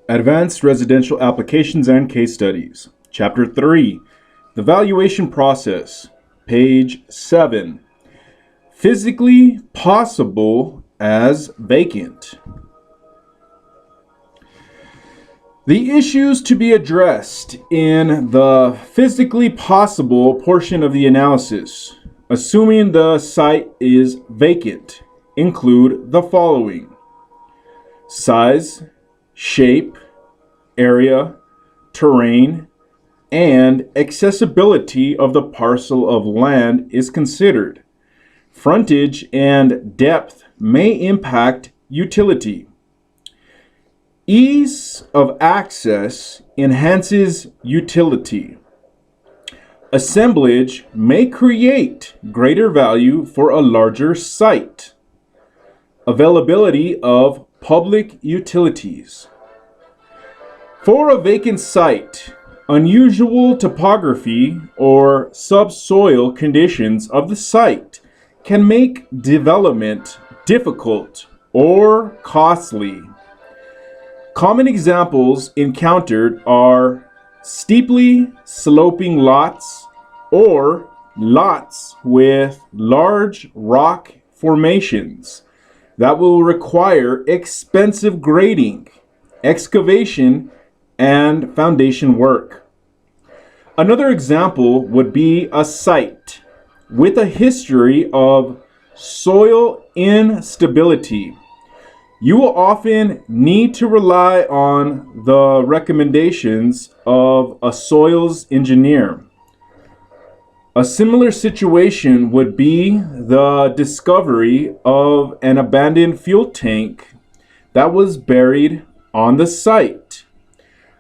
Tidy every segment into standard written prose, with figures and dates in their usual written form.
Advanced Residential Applications and Case Studies. Chapter 3, The Valuation Process. Page 7. Physically possible as vacant. The issues to be addressed in the physically possible portion of the analysis, assuming the site is vacant, include the following: size, shape, area, terrain, and accessibility of the parcel of land is considered. Frontage and depth may impact utility. Ease of access enhances utility. Assemblage may create greater value for a larger site. Availability of public utilities. For a vacant site, unusual topography or subsoil conditions of the site can make development difficult or costly. Common examples encountered are steeply sloping lots or lots with large rock formations that will require expensive grading, excavation, and foundation work. Another example would be a site with a history of soil instability. You will often need to rely on the recommendations of a soils engineer. A similar situation would be the discovery of an abandoned fuel tank that was buried on the site.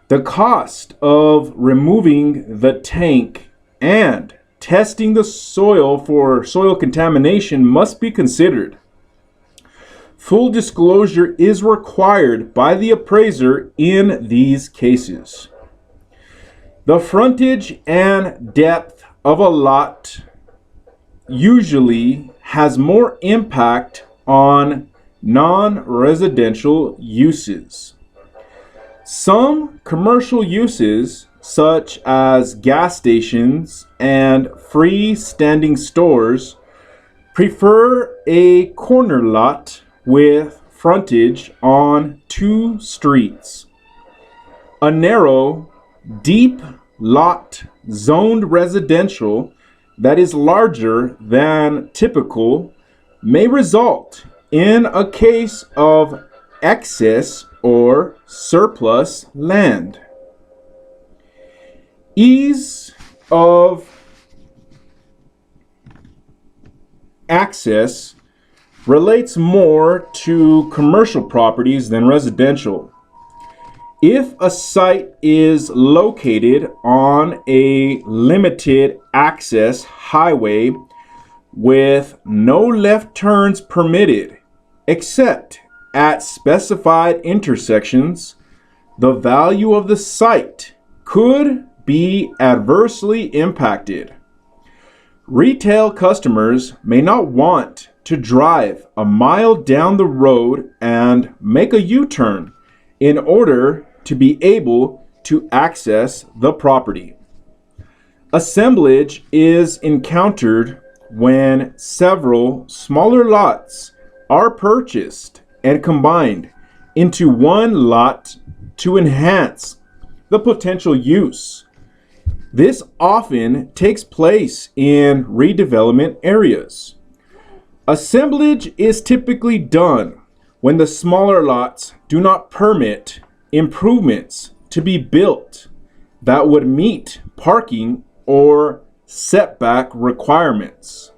The cost of removing the tank and testing the soil for soil contamination must be considered. Full disclosure is required by the appraiser in these cases. The frontage and depth of a lot usually has more impact on non-residential uses. Some commercial uses, such as gas stations and freestanding stores, prefer a corner lot with frontage on two streets. A narrow, deep lot zoned residential that is larger than typical may result in a case of excess or surplus land. Ease of access relates more to commercial properties than residential. If a site is located on a limited access highway with no left turns permitted except at specified intersections, the value of the site could be adversely impacted. Retail customers may not want to drive a mile down the road and make a U-turn in order to be able to access the property. Assemblage is encountered when several smaller lots are purchased and combined into one lot to enhance the potential use. This often takes place in redevelopment areas. Assemblage is typically done when the smaller lots do not permit improvements to be built that would meet parking or setback requirements,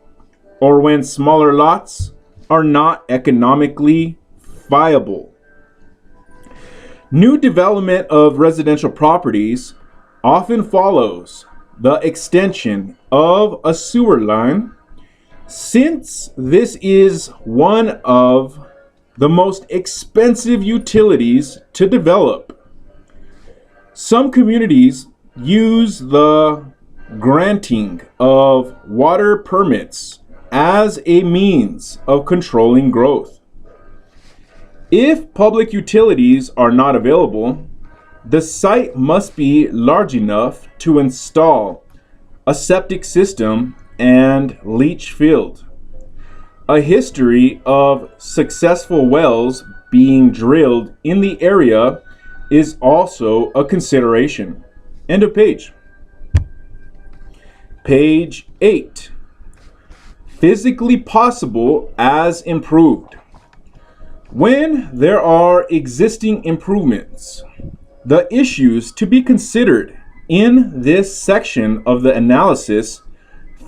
or when smaller lots are not economically viable. New development of residential properties often follows the extension of a sewer line, since this is one of the most expensive utilities to develop. Some communities use the granting of water permits as a means of controlling growth. If public utilities are not available, the site must be large enough to install a septic system and leach field. A history of successful wells being drilled in the area is also a consideration. End of page. Page 8. Physically possible as improved. When there are existing improvements, the issues to be considered in this section of the analysis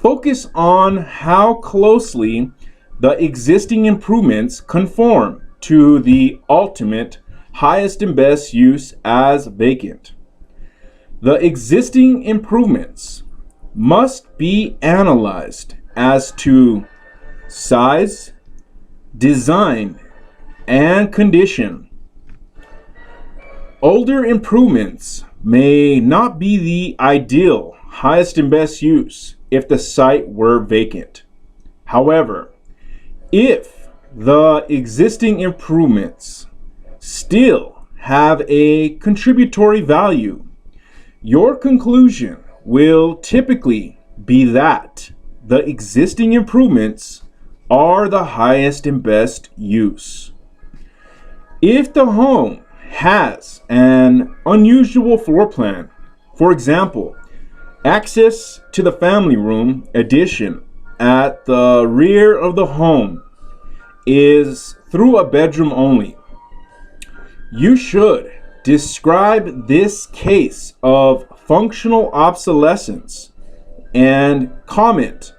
focus on how closely the existing improvements conform to the ultimate highest and best use as vacant. The existing improvements must be analyzed as to size, design, and condition. Older improvements may not be the ideal highest and best use if the site were vacant. However, if the existing improvements still have a contributory value, your conclusion will typically be that the existing improvements are the highest and best use. If the home has an unusual floor plan, for example, access to the family room addition at the rear of the home is through a bedroom only, you should describe this case of functional obsolescence and comment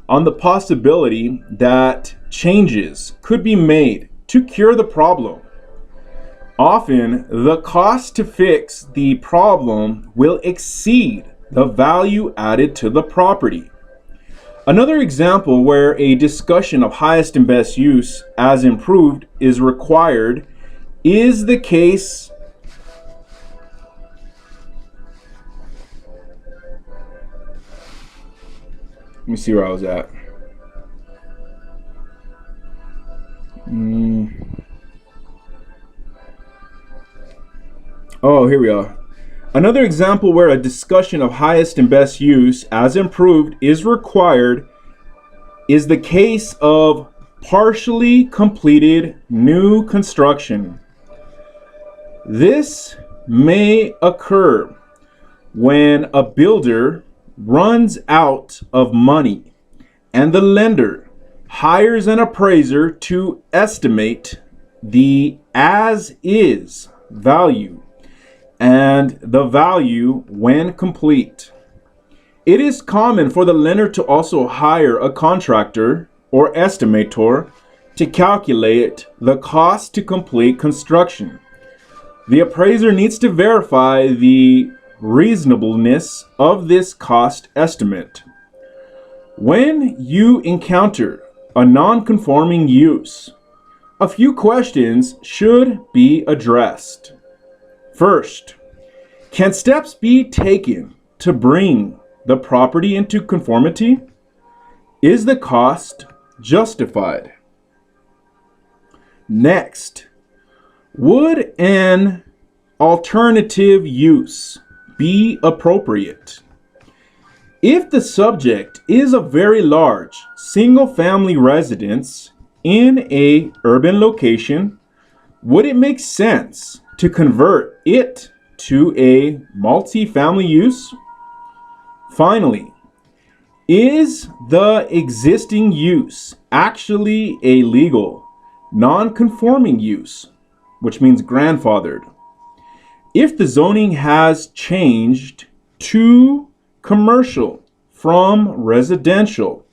on the possibility that changes could be made to cure the problem. Often, the cost to fix the problem will exceed the value added to the property. Another example where a discussion of highest and best use as improved is required is the case let me see where I was at. Oh, here we are. Another example where a discussion of highest and best use as improved is required is the case of partially completed new construction. This may occur when a builder runs out of money and the lender hires an appraiser to estimate the as-is value and the value when complete. It is common for the lender to also hire a contractor or estimator to calculate the cost to complete construction. The appraiser needs to verify the reasonableness of this cost estimate. When you encounter a non-conforming use, a few questions should be addressed. First, can steps be taken to bring the property into conformity? Is the cost justified? Next, would an alternative use be appropriate? If the subject is a very large single-family residence in a urban location, would it make sense to convert it to a multi-family use? Finally, is the existing use actually a legal, non-conforming use, which means grandfathered? If the zoning has changed to commercial from residential,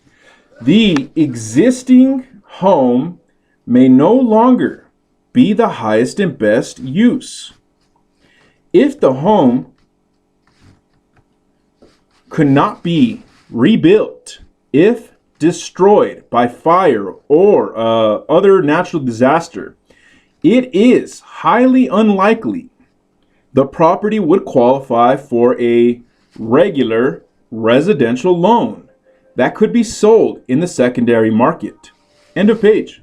the existing home may no longer be the highest and best use. If the home could not be rebuilt if destroyed by fire or other natural disaster, it is highly unlikely the property would qualify for a regular residential loan that could be sold in the secondary market. End of page.